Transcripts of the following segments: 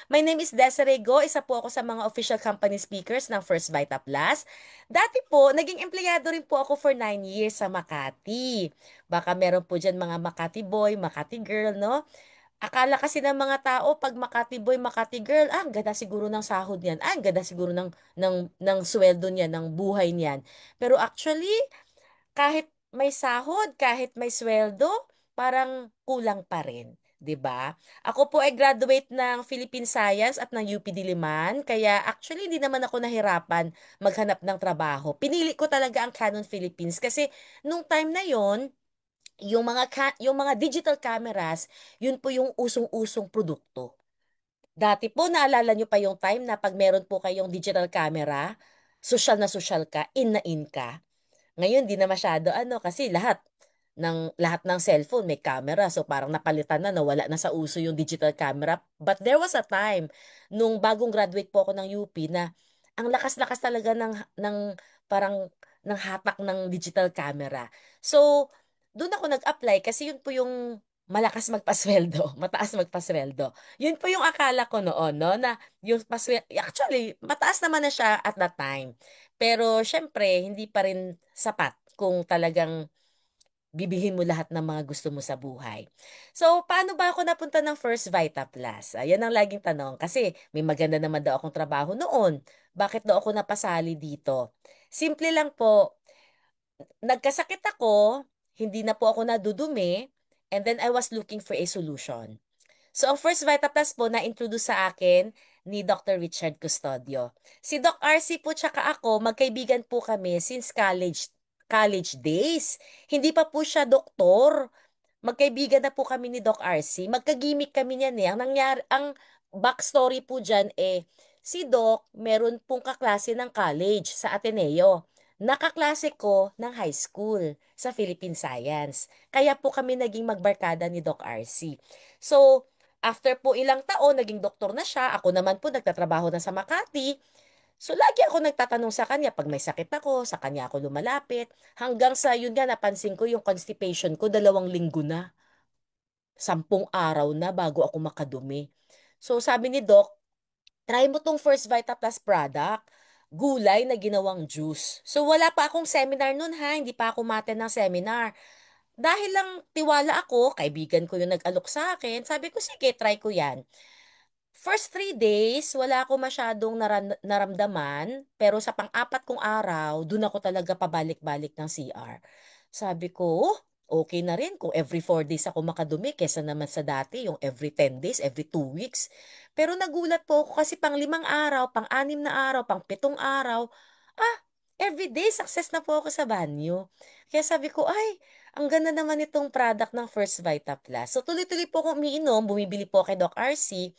My name is Desiree Go. Isa po ako sa mga official company speakers ng First Vita Plus. Dati po, naging empleyado rin po ako for 9 years sa Makati. Baka meron po dyan mga Makati boy, Makati girl, no? Akala kasi ng mga tao, pag Makati boy, Makati girl, ang ganda siguro ng sahod niyan. Ang ganda siguro ng sweldo niyan, ng buhay niyan. Pero actually, kahit may sahod, kahit may sweldo, parang kulang pa rin. 'Di ba? Ako po ay graduate ng Philippine Science at ng UP Diliman, kaya actually hindi naman ako nahirapan maghanap ng trabaho. Pinili ko talaga ang Canon Philippines kasi nung time na yon, yung mga digital cameras, yun po yung usong-usong produkto. Dati po, naalala nyo pa yung time na pag meron po kayong digital camera, social ka, in na in ka. Ngayon, di na masyado kasi lahat ng cellphone may camera. So parang napalitan na, nawala na sa uso yung digital camera. But there was a time nung bagong graduate po ako ng UP na ang lakas-lakas talaga ng parang ng hatak ng digital camera. So doon ako nag-apply kasi yun po yung malakas magpasweldo, mataas magpasweldo. Yun po yung akala ko noon, no, na yung pasweldo, actually, mataas naman na siya at that time. Pero syempre, hindi pa rin sapat kung talagang bibilhin mo lahat ng mga gusto mo sa buhay. So, paano ba ako napunta ng First Vita Plus? Ayan ang laging tanong. Kasi may maganda naman daw akong trabaho noon. Bakit daw ako napasali dito? Simple lang po, nagkasakit ako, hindi na po ako nadudumi, and then I was looking for a solution. So, ang First Vita Plus po na-introduce sa akin ni Dr. Richard Custodio. Si Doc RC po tsaka ako, magkaibigan po kami since college days. Hindi pa po siya doktor. Magkaibigan na po kami ni Doc RC. Magkagimik kami niyan eh. Ang backstory po dyan si Doc meron pong kaklase ng college sa Ateneo. Nakaklase ko ng high school sa Philippine Science. Kaya po kami naging magbarkada ni Doc RC. So, after po ilang taon, naging doktor na siya. Ako naman po nagtatrabaho na sa Makati. So, lagi ako nagtatanong sa kanya. Pag may sakit ako, sa kanya ako lumalapit. Hanggang sa yun nga, napansin ko yung constipation ko, 2 linggo na. 10 araw na bago ako makadumi. So, sabi ni Doc, try mo tong First Vita Plus product. Gulay na ginawang juice. So, wala pa akong seminar nun ha. Hindi pa ako maten ng seminar. Dahil lang tiwala ako, kaibigan ko yung nag-alok sa akin, sabi ko, sige, try ko yan. First 3 days, wala ako masyadong naramdaman, pero sa pang-apat kong araw, dun ako talaga pabalik-balik ng CR. Sabi ko, oh, okay na rin kung every 4 days ako makadumi, kesa naman sa dati, yung every 10 days, every 2 weeks. Pero nagulat po ako kasi pang 5 araw, pang 6 na araw, pang 7 araw, every day success na po ako sa banyo. Kaya sabi ko, ay, ang ganda naman itong product ng First Vita Plus. So tuloy-tuloy po akong umiinom, bumibili po kay Doc RC.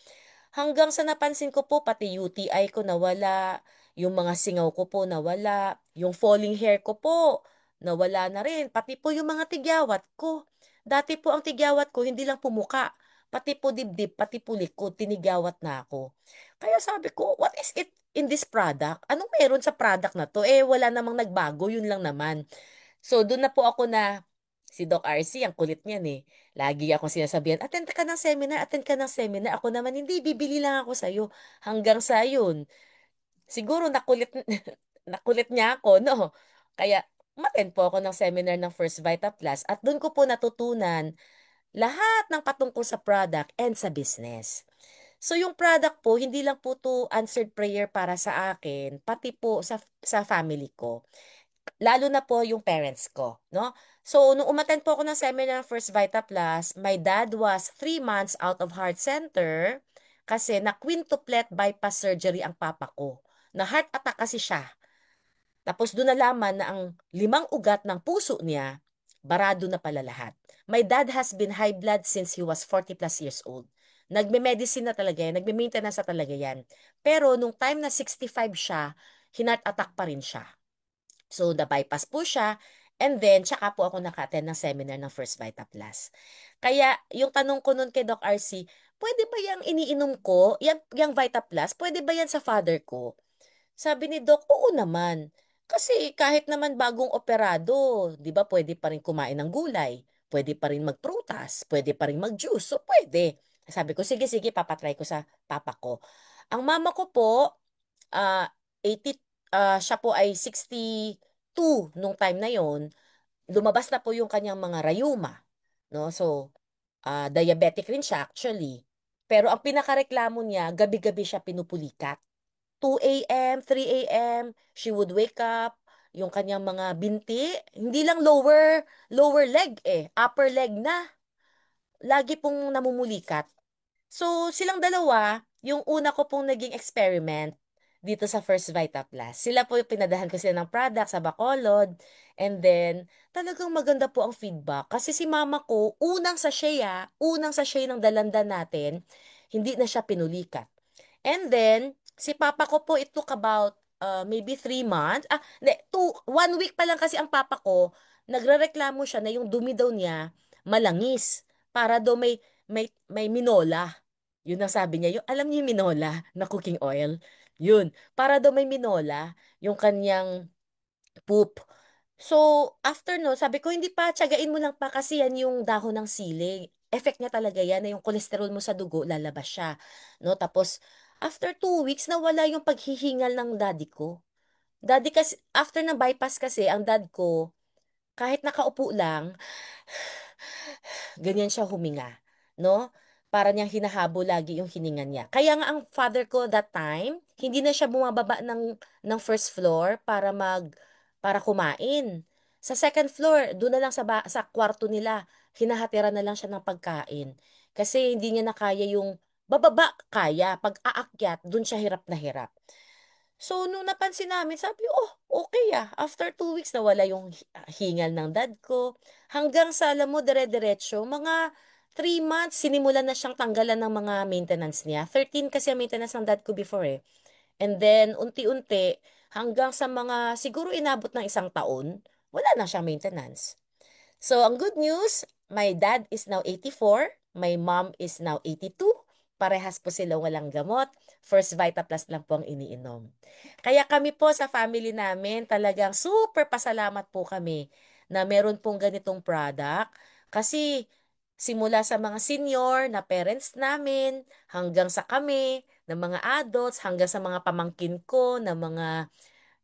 Hanggang sa napansin ko po, pati UTI ko nawala, yung mga singaw ko po nawala, yung falling hair ko po, nawala na rin, pati po yung mga tigyawat ko. Dati po ang tigyawat ko, hindi lang pumuka, pati po dibdib, pati po likod, tinigyawat na ako. Kaya sabi ko, what is it in this product? Anong meron sa product na to? Wala namang nagbago, yun lang naman. So, doon na po ako na, si Doc RC, ang kulit niyan eh. Lagi akong sinasabihan, attend ka ng seminar, attend ka ng seminar. Ako naman, hindi, bibili lang ako sa'yo. Hanggang sa yun. Siguro nakulit, nakulit niya ako, no? Kaya, umattend po ako ng seminar ng First Vita Plus at doon ko po natutunan lahat ng patungkol sa product and sa business. So yung product po, hindi lang po to answered prayer para sa akin, pati po sa family ko. Lalo na po yung parents ko, no? So, nung umattend po ako ng seminar ng First Vita Plus, my dad was 3 months out of heart center kasi na quintuplet bypass surgery ang papa ko. Na heart attack kasi siya. Tapos doon nalaman na ang 5 ugat ng puso niya, barado na pala lahat. My dad has been high blood since he was 40 plus years old. Nagme-medicine na talaga yan, nagme-maintenance na talaga yan. Pero nung time na 65 siya, hinart attack pa rin siya. So, na-bypass po siya. And then, tsaka po ako naka-attend ng seminar ng First Vita Plus. Kaya, yung tanong ko nun kay Doc RC, pwede ba yung iniinom ko, yung Vita Plus, pwede ba yan sa father ko? Sabi ni Doc, oo naman. Kasi kahit naman bagong operado, di ba pwede pa rin kumain ng gulay, pwede pa rin magprutas, pwede pa rin mag-juice, so pwede. Sabi ko, sige, sige, papatry ko sa papa ko. Ang mama ko po, 80, siya po ay 62 nung time na yon. Lumabas na po yung kanyang mga rayuma. No? So, diabetic rin siya actually. Pero ang pinakareklamo niya, gabi-gabi siya pinupulikat. 2 a.m., 3 a.m., she would wake up, yung kanyang mga binti, hindi lang lower leg upper leg na. Lagi pong namumulikat. So, silang dalawa, yung una ko pong naging experiment dito sa First Vita Plus. Sila po yung pinadahan ko sila ng product sa Bacolod. And then, talagang maganda po ang feedback. Kasi si mama ko, unang sachet ng dalanda natin, hindi na siya pinulikat. And then, si papa ko po, it took about maybe 3 months. Hindi, 1 week pa lang kasi ang papa ko, nagrereklamo siya na yung dumi daw niya malangis. Para daw may minola. Yun ang sabi niya. Yung, alam niyo yung minola na cooking oil? Yun. Para daw may minola, yung kanyang poop. So, after no, sabi ko, hindi pa, tiyagain mo lang pa kasi yan yung dahon ng sili. Effect niya talaga yan na yung cholesterol mo sa dugo, lalabas siya. No? Tapos, after 2 weeks, nawala yung paghihingal ng daddy ko. Daddy kasi, after ng bypass kasi, ang dad ko, kahit nakaupo lang, ganyan siya huminga, no? Para niyang hinahabol lagi yung hininga niya. Kaya nga ang father ko that time, hindi na siya bumababa ng first floor para kumain. Sa second floor, doon na lang sa kwarto nila, hinahatira na lang siya ng pagkain. Kasi hindi niya na kaya yung bababa kaya, pag aakyat, doon siya hirap na hirap. So, nung napansin namin, sabi, oh, okay ah. After 2 weeks, nawala yung hingal ng dad ko. Hanggang sa, alam mo, dire-diretso, mga 3 months, sinimulan na siyang tanggalan ng mga maintenance niya. 13 kasi ang maintenance ng dad ko before eh. And then, unti-unti, hanggang sa mga, siguro inabot ng 1 taon, wala na siyang maintenance. So, ang good news, my dad is now 84, my mom is now 82. Parehas po sila walang gamot. First Vita Plus lang po ang iniinom. Kaya kami po sa family namin, talagang super pasalamat po kami na meron pong ganitong product. Kasi simula sa mga senior na parents namin, hanggang sa kami, ng mga adults, hanggang sa mga pamangkin ko, na mga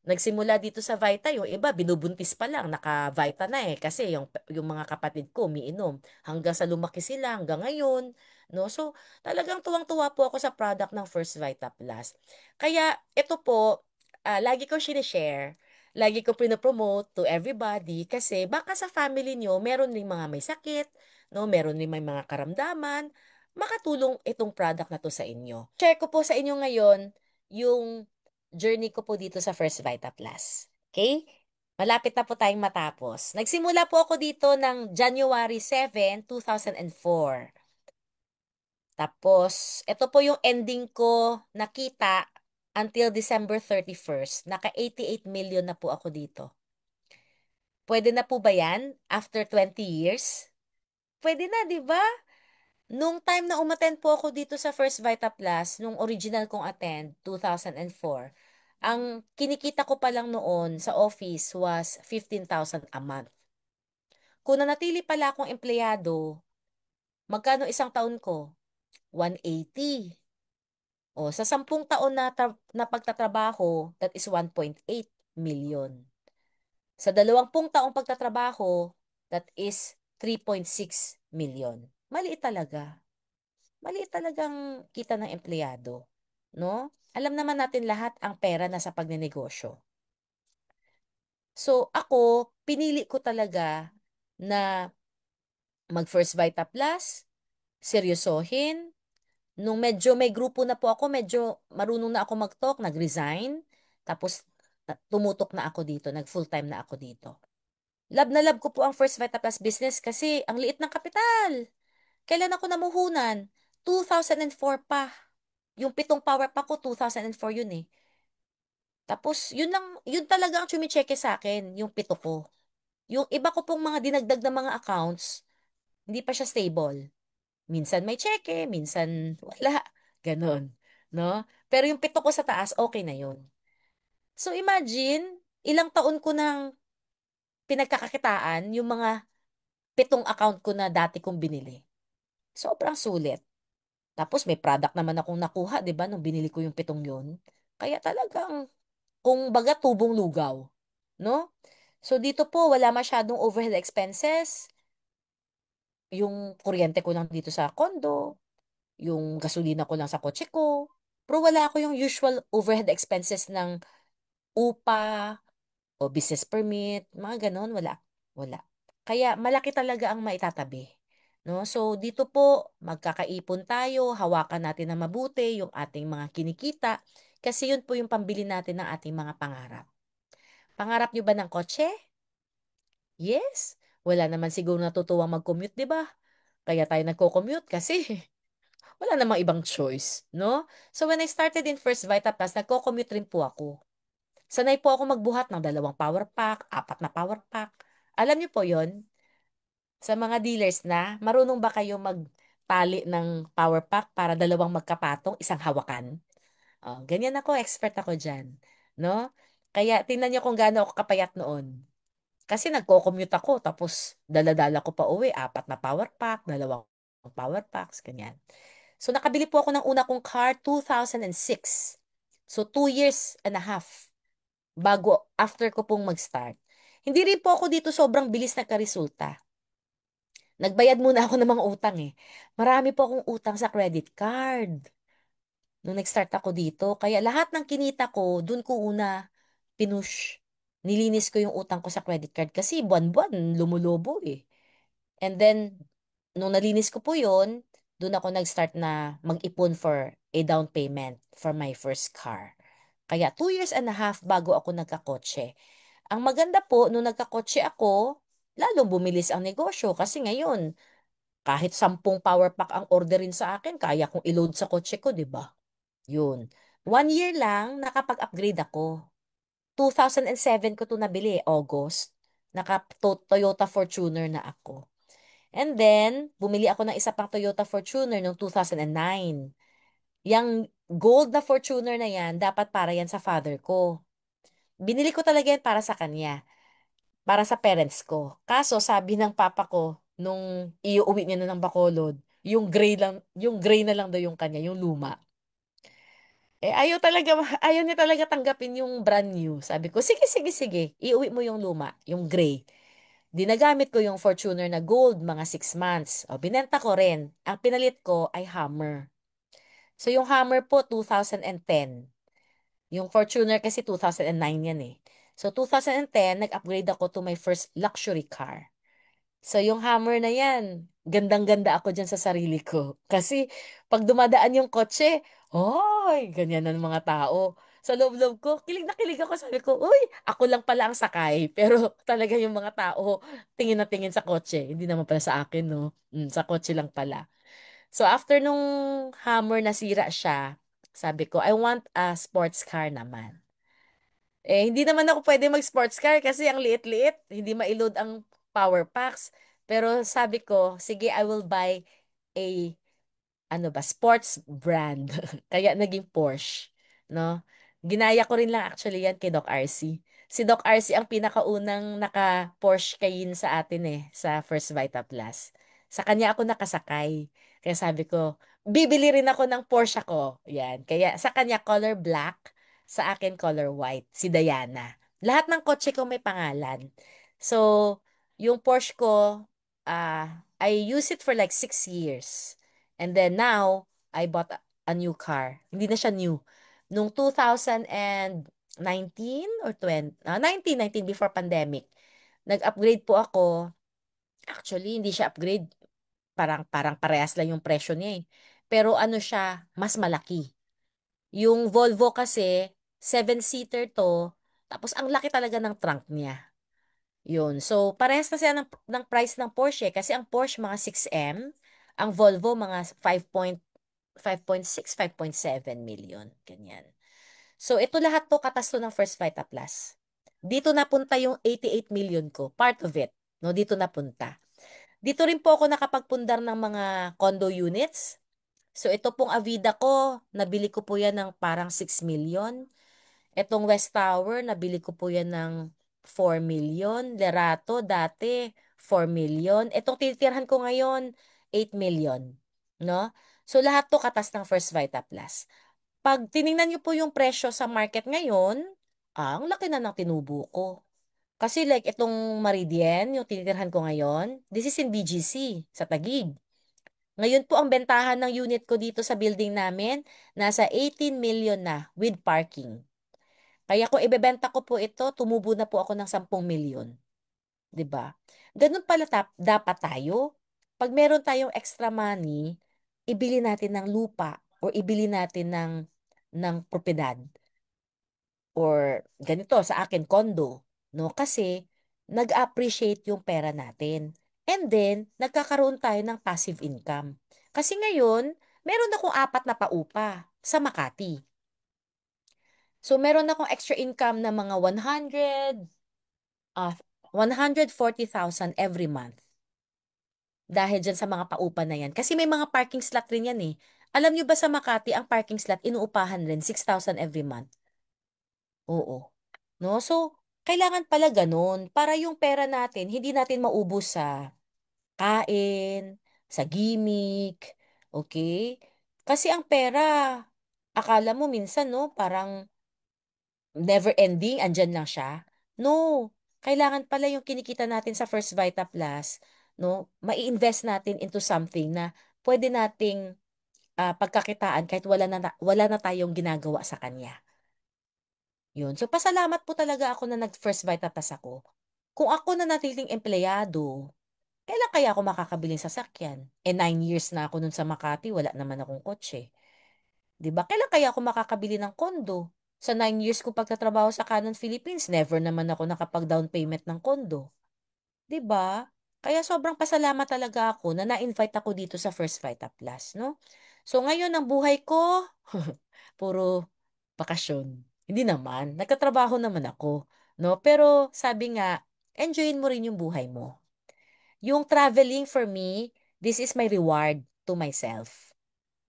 nagsimula dito sa Vita, yung iba binubuntis pa lang, naka-Vita na kasi yung mga kapatid ko umiinom hanggang sa lumaki sila hanggang ngayon, no? So, talagang tuwang-tuwa po ako sa product ng First Vita Plus. Kaya ito po, lagi ko share, lagi ko pinopromote to everybody kasi baka sa family nyo meron ring mga may sakit, no? Meron ring may mga karamdaman, makatulong itong product na to sa inyo. Share ko po sa inyo ngayon yung journey ko po dito sa First Vita Plus. Okay? Malapit na po tayong matapos. Nagsimula po ako dito ng January 7, 2004. Tapos, ito po yung ending ko nakita until December 31st. Naka 88 million na po ako dito. Pwede na po ba yan after 20 years? Pwede na, di ba? Nung time na umattend po ako dito sa First Vita Plus, nung original kong attend, 2004, ang kinikita ko pa lang noon sa office was 15,000 a month. Kung nanatili pala akong empleyado, magkano isang taon ko? 180. O, sa 10 taon na pagtatrabaho, that is 1.8 million. Sa 20 taong pagtatrabaho, that is 3.6 million. Maliit talaga. Maliit talagang kita ng empleyado, no? Alam naman natin lahat ang pera na sa pagnenegosyo. So, ako, pinili ko talaga na mag-First Vita Plus, seryosohin. Nung medyo may grupo na po ako, medyo marunong na ako mag-talk, nag-resign. Tapos, tumutok na ako dito, nag-full-time na ako dito. Love na love ko po ang First Vita Plus business kasi ang liit ng kapital. Kailan ako namuhunan? 2004 pa. Yung 7 power pack ko, 2004 yun eh. Tapos, yun talaga ang chumicheke sa akin, yung 7 ko. Yung iba ko pong mga dinagdag na mga accounts, hindi pa siya stable. Minsan may cheque, minsan wala. Ganon. No? Pero yung 7 ko sa taas, okay na yun. So, imagine, ilang taon ko nang pinagkakakitaan yung mga 7 account ko na dati kong binili. Sobrang sulit. Tapos may product naman akong nakuha, 'di ba, nung binili ko yung pitong yun. Kaya talagang, kung baga tubong lugaw, no? So dito po wala masyadong overhead expenses, yung kuryente ko lang dito sa condo, yung gasolina ko lang sa kotse ko. Pero wala ako yung usual overhead expenses ng upa o business permit, mga ganon, wala. Wala. Kaya malaki talaga ang maitatabi. No? So dito po, magkakaipon tayo, hawakan natin na mabuti yung ating mga kinikita kasi yun po yung pambili natin ng ating mga pangarap. Pangarap nyo ba ng kotse? Yes. Wala naman siguro natutuwang mag-commute, di ba? Kaya tayo nagko-commute kasi wala namang ibang choice, no? So when I started in First Vita Plus, nagko-commute rin po ako. Sanay po ako magbuhat ng 2 power pack, 4 na power pack. Alam niyo po yon. Sa mga dealers na, marunong ba kayo magtali ng power pack para dalawang magkapatong, isang hawakan? Oh, ganyan ako, expert ako dyan. No? Kaya tingnan niyo kung gaano ako kapayat noon. Kasi nagko-commute ako, tapos dala-dala ko pa uwi, 4 na power pack, 2 power packs, ganyan. So nakabili po ako ng una kong car, 2006. So 2 years and a half bago after ko pong mag-start. Hindi rin po ako dito sobrang bilis nagkaresulta. Nagbayad muna ako ng mga utang eh. Marami po akong utang sa credit card nung nag-start ako dito. Kaya lahat ng kinita ko, dun ko una pinush. Nilinis ko yung utang ko sa credit card kasi buwan-buwan lumulobo eh. And then, nung nalinis ko po yun, dun ako nag-start na mag-ipon for a down payment for my first car. Kaya 2 years and a half bago ako nagkakotse. Ang maganda po, nung nagkakotse ako, lalong bumilis ang negosyo kasi ngayon, kahit 10 power pack ang orderin sa akin, kaya kong i-load sa kotse ko, di ba? Yun. 1 year lang, nakapag-upgrade ako. 2007 ko to nabili, August. Toyota Fortuner na ako. And then, bumili ako ng isa pang Toyota Fortuner noong 2009. Yang gold na Fortuner na yan, dapat para yan sa father ko. Binili ko talaga yan para sa kanya, para sa parents ko. Kaso sabi ng papa ko, nung iuwi niya na ng Bacolod, yung gray na lang daw yung kanya, yung luma. Eh, ayaw niya talaga tanggapin yung brand new. Sabi ko, sige, sige, sige, iuwi mo yung luma, yung gray. Dinagamit ko yung Fortuner na gold, mga 6 months. O, binenta ko rin. Ang pinalit ko ay Hummer. So, yung Hummer po, 2010. Yung Fortuner kasi 2009 yan eh. So, 2010, nag-upgrade ako to my first luxury car. So, yung Hummer na yan, gandang-ganda ako dyan sa sarili ko. Kasi, pag dumadaan yung kotse, hoy, ganyan ng mga tao. Sa loob-loob ko, kilig na kilig ako. Sabi ko, uy, ako lang pala ang sakay. Pero talaga yung mga tao, tingin na tingin sa kotse. Hindi naman pala sa akin, no? Sa kotse lang pala. So, after nung Hummer nasira siya, sabi ko, I want a sports car naman. Eh, hindi naman ako pwede mag-sports car kasi ang liit-liit. Hindi ma-load ang power packs. Pero sabi ko, sige, I will buy a, ano ba, sports brand. Kaya naging Porsche, no? Ginaya ko rin lang actually yan kay Doc RC. Si Doc RC ang pinakaunang naka-Porsche kayin sa atin eh, sa First Vita Plus. Sa kanya ako nakasakay. Kaya sabi ko, bibili rin ako ng Porsche ko. Yan. Kaya sa kanya color black, sa akin color white, si Diana. Lahat ng kotse ko may pangalan. So, yung Porsche ko, I use it for like 6 years. And then now, I bought a new car. Hindi na siya new. Nung 2019 or 19 before pandemic, nag-upgrade po ako. Actually, hindi siya upgrade. Parang parehas lang yung presyo niya eh. Pero ano siya, mas malaki. Yung Volvo kasi, 7-seater to. Tapos ang laki talaga ng trunk niya. Yun. So, parehas na siya ng price ng Porsche. Kasi ang Porsche mga 6M, ang Volvo mga 5.6, 5.7 million. Ganyan. So, ito lahat po katasto ng First Vita Plus. Dito napunta yung 88 million ko. Part of it. No, dito napunta. Dito rin po ako nakapagpundar ng mga condo units. So, ito pong Avida ko, nabili ko po yan ng parang 6 million. Etong West Tower, nabili ko po yan ng 4 million. Lerato, dati, 4 million. Etong tinitirhan ko ngayon, 8 million. No? So lahat to katas ng First Vita Plus. Pag tiningnan niyo po yung presyo sa market ngayon, ang laki na ng tinubo ko. Kasi like itong Meridian, yung tinitirhan ko ngayon, this is in BGC, sa Taguig. Ngayon po ang bentahan ng unit ko dito sa building namin, nasa 18 million na with parking. Kaya kung ibebenta ko po ito, tumubo na po ako ng 10 million. 'Di ba? Ganun pala dapat tayo. Pag meron tayong extra money, ibili natin ng lupa or ibili natin ng propiedad or ganito sa akin condo, no? Kasi nag-appreciate yung pera natin. And then nagkakaroon tayo ng passive income. Kasi ngayon, meron akong 4 na paupa sa Makati. So meron akong extra income na mga 140,000 every month. Dahil dyan sa mga paupa na yan. Kasi may mga parking slot rin yan eh. Alam nyo ba sa Makati, ang parking slot, inuupahan rin, 6,000 every month. Oo. No? So, kailangan pala ganun para yung pera natin, hindi natin maubos sa kain, sa gimmick, okay? Kasi ang pera, akala mo minsan, no, parang never ending, andyan lang siya. No, kailangan pala yung kinikita natin sa First Vita Plus, no, mai-invest natin into something na pwede nating pagkakitaan kahit wala na tayong ginagawa sa kanya. Yun. So, pasalamat po talaga ako na nag-First Vita Plus ako. Kung ako na natiling empleyado, kailan kaya ako makakabiling sasakyan? 9 years na ako nun sa Makati, wala naman akong kotse. 'Di ba? Kailan kaya ako makakabili ng kondo? Sa 9 years ko pagtatrabaho sa Canon Philippines, never naman ako nakapag-down payment ng kondo. 'Di ba? Kaya sobrang pasalamat talaga ako na na-invite ako dito sa First Vita Plus, no? So ngayon ang buhay ko, puro bakasyon. Hindi naman, nagtatrabaho naman ako, no? Pero sabi nga, enjoyin mo rin yung buhay mo. Yung traveling for me, this is my reward to myself.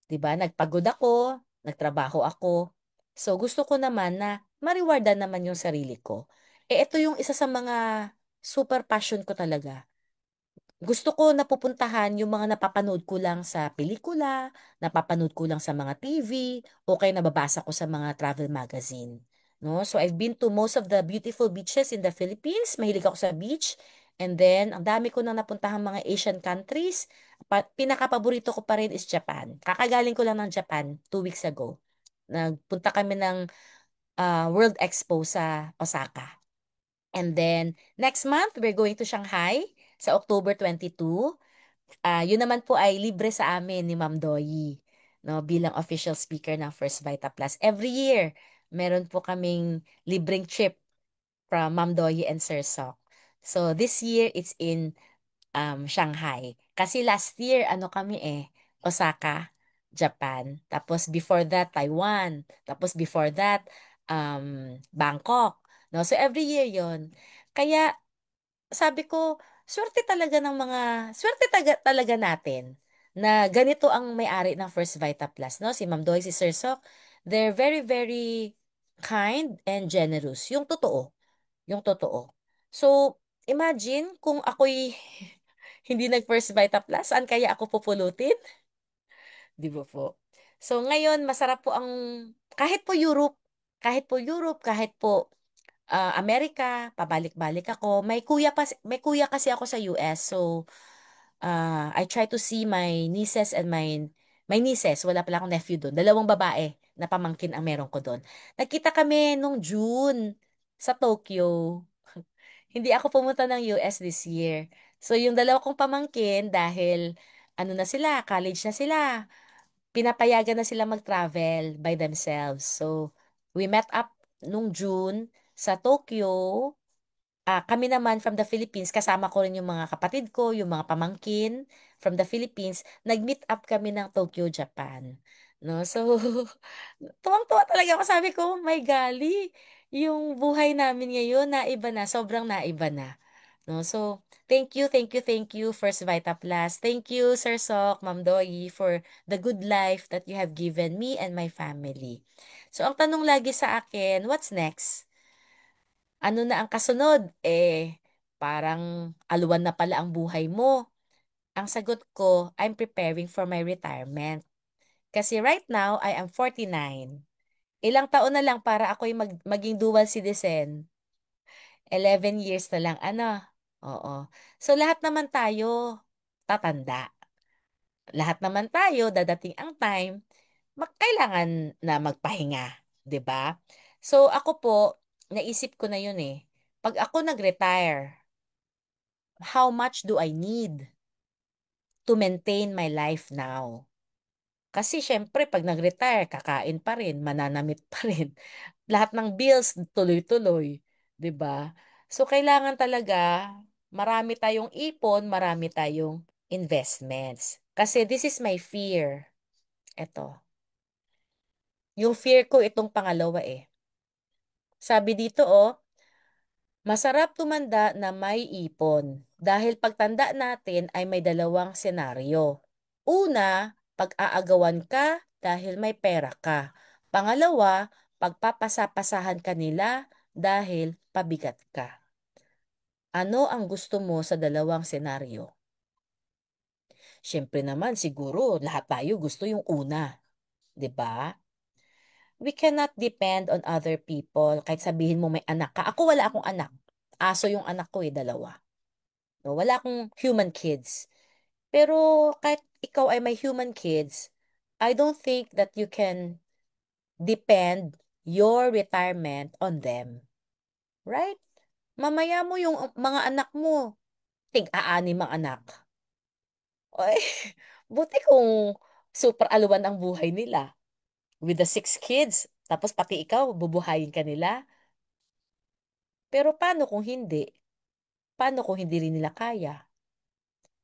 'Di ba? Nagpagod ako, nagtrabaho ako. So gusto ko naman na ma-rewardan naman yung sarili ko. Ito yung isa sa mga super passion ko talaga. Gusto ko napupuntahan yung mga napapanood ko lang sa pelikula, napapanood ko lang sa mga TV, o kaya nababasa ko sa mga travel magazine. No? So I've been to most of the beautiful beaches in the Philippines. Mahilig ako sa beach. And then, ang dami ko nang napuntahan mga Asian countries. Pinakapaborito ko pa rin is Japan. Kakagaling ko lang ng Japan 2 weeks ago. Nagpunta kami ng World Expo sa Osaka. And then, next month, we're going to Shanghai sa October 22. Yun naman po ay libre sa amin ni Ma'am Doyi, no, bilang official speaker ng First Vita Plus. Every year, meron po kaming libreng trip from Ma'am Doyi and Sir Sok. So, this year, it's in Shanghai. Kasi last year, ano kami Osaka, Japan. Tapos before that, Taiwan. Tapos before that, Bangkok. No? So every year yon. Kaya sabi ko, swerte talaga natin na ganito ang may-ari ng First Vita Plus, no? Si Ma'am Doy, si Sir Sok, they're very, very kind and generous. Yung totoo. So, imagine kung ako'y hindi nag-First Vita Plus, saan kaya ako pupulutin? Di ba po? So, ngayon, masarap po kahit po Europe, kahit po Amerika, pabalik-balik ako. May kuya kasi ako sa US. So, I try to see my nieces, wala pala akong nephew doon. 2 babae na pamangkin ang meron ko doon. Nagkita kami nung June sa Tokyo. Hindi ako pumunta ng US this year. So, yung 2 kong pamangkin, dahil ano na sila, college na sila, pinapayagan na sila mag-travel by themselves. So, we met up nung June sa Tokyo. Kami naman from the Philippines, kasama ko rin yung mga kapatid ko, yung mga pamangkin from the Philippines, nag-meet up kami ng Tokyo, Japan. No? So, tuwang-tuwa talaga ako. Sabi ko, "Oh my golly, yung buhay namin ngayon, naiba na, sobrang naiba na." No? So, thank you, First Vita Plus. Thank you, Sir Sok, Ma'am Doyi, for the good life that you have given me and my family. So, ang tanong lagi sa akin, what's next? Ano na ang kasunod? Parang aluwan na pala ang buhay mo. Ang sagot ko, I'm preparing for my retirement. Kasi right now, I am 49. Ilang taon na lang para ako'y maging dual citizen. 11 years na lang, ano? Oo. So, lahat naman tayo tatanda. Lahat naman tayo, dadating ang time, kailangan na magpahinga, 'di ba? So, ako po, naisip ko na yun eh. Pag ako nag-retire, how much do I need to maintain my life now? Kasi syempre, pag nag-retire, kakain pa rin, mananamit pa rin. Lahat ng bills, tuloy-tuloy. 'Di ba? So, kailangan talaga, marami tayong ipon, marami tayong investments. Kasi this is my fear. Eto. Yung fear ko itong pangalawa eh. Sabi dito oh, masarap tumanda na may ipon dahil pagtanda natin ay may dalawang senaryo. Una, pag-aagawan ka dahil may pera ka. Pangalawa, pagpapasapasahan ka nila dahil pabigat ka. Ano ang gusto mo sa dalawang senaryo? Siyempre naman siguro lahat tayo gusto yung una, 'di ba? We cannot depend on other people. Kahit sabihin mo may anak ka. Ako wala akong anak. Aso yung anak ko eh, dalawa. No, wala akong human kids. Pero kahit ikaw ay may human kids, I don't think that you can depend your retirement on them. Right? Mamaya mo yung mga anak mo. Tig-aani mga anak. Oy, buti kung super aluwan ang buhay nila. With the 6 kids. Tapos pati ikaw, bubuhayin ka nila. Pero paano kung hindi? Paano kung hindi rin nila kaya?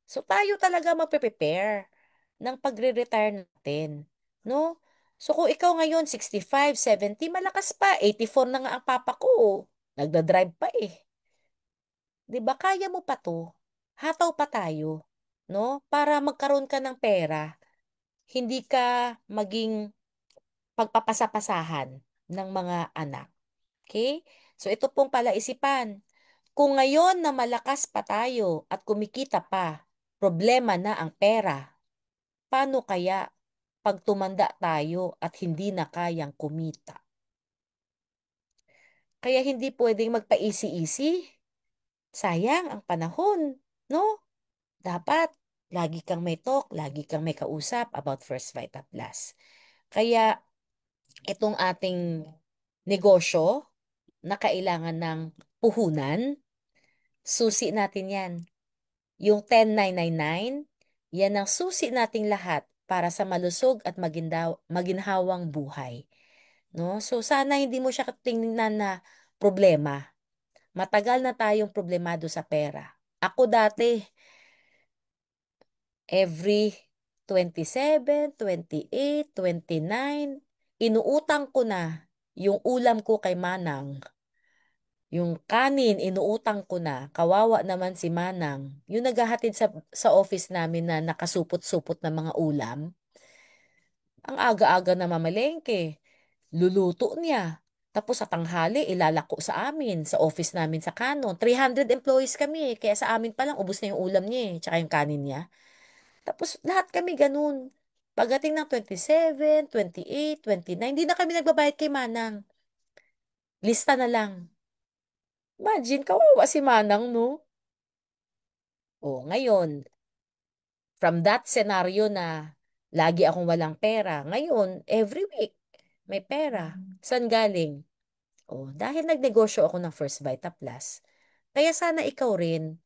So tayo talaga magpe-prepare ng pagre-retire natin, no? So kung ikaw ngayon 65, 70, malakas pa, 84 na nga ang papa ko. Nagda-drive pa eh. 'Di ba kaya mo pa 'to? Hataw pa tayo, no? Para magkaroon ka ng pera, hindi ka maging pagpapasapasahan ng mga anak. Okay? So ito pong palaisipan. Kung ngayon na malakas pa tayo at kumikita pa, problema na ang pera. Paano kaya pag tumanda tayo at hindi na kayang kumita? Kaya hindi pwedeng magpa-easy-easy. Sayang ang panahon, no? Dapat lagi kang may talk, lagi kang may kausap about First Vita Plus. Kaya itong ating negosyo na kailangan ng puhunan, susi natin yan. Yung 10,999, yan ang susi nating lahat para sa malusog at maginhawang buhay. No? So sana hindi mo siya tingnan na problema. Matagal na tayong problemado sa pera. Ako dati, every 27, 28, 29, inuutang ko na yung ulam ko kay Manang. Yung kanin, inuutang ko na. Kawawa naman si Manang. Yung naghahatid sa office namin na nakasupot-supot na mga ulam. Ang aga-aga na mamalengke. Luluto niya. Tapos sa tanghali, ilalako sa amin, sa office namin sa Canon. 300 employees kami. Kaya sa amin pa lang, ubos na yung ulam niya tsaka yung kanin niya. Tapos lahat kami ganun. Pagdating ng 27, 28, 29, hindi na kami nagbabayad kay Manang. Lista na lang. Imagine, kawawa si Manang, no? O, ngayon, from that scenario na lagi akong walang pera, ngayon, every week, may pera. Saan galing? O, dahil nagnegosyo ako ng First Vita Plus. Kaya sana ikaw rin,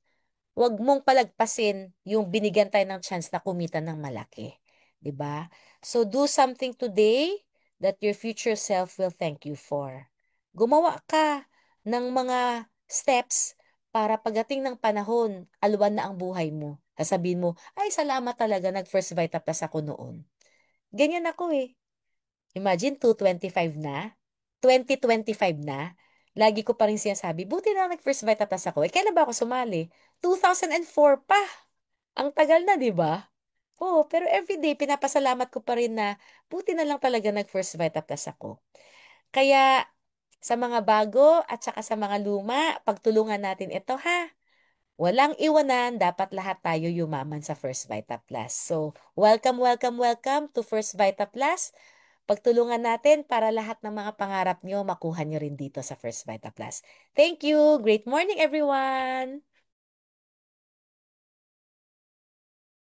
wag mong palagpasin yung binigyan tayo ng chance na kumita ng malaki. 'Di ba? So do something today that your future self will thank you for. Gumawa ka ng mga steps para pagdating ng panahon, alwan na ang buhay mo. Sasabihin mo, ay salamat talaga, nag-First Vita Plus ako noon. Ganyan ako eh. Imagine, 225 na, 2025 na, lagi ko pa rin sinasabi, buti na nag-First Vita Plus ako. Eh, kailan ba ako sumali? 2004 pa. Ang tagal na, di ba? Oo, pero everyday, pinapasalamat ko pa rin na buti na lang talaga nag-First Vita Plus ako. Kaya, sa mga bago at saka sa mga luma, pagtulungan natin ito ha. Walang iwanan, dapat lahat tayo yumaman sa First Vita Plus. So, welcome, welcome, welcome to First Vita Plus. Pagtulungan natin para lahat ng mga pangarap nyo, makuha nyo rin dito sa First Vita Plus. Thank you! Great morning, everyone!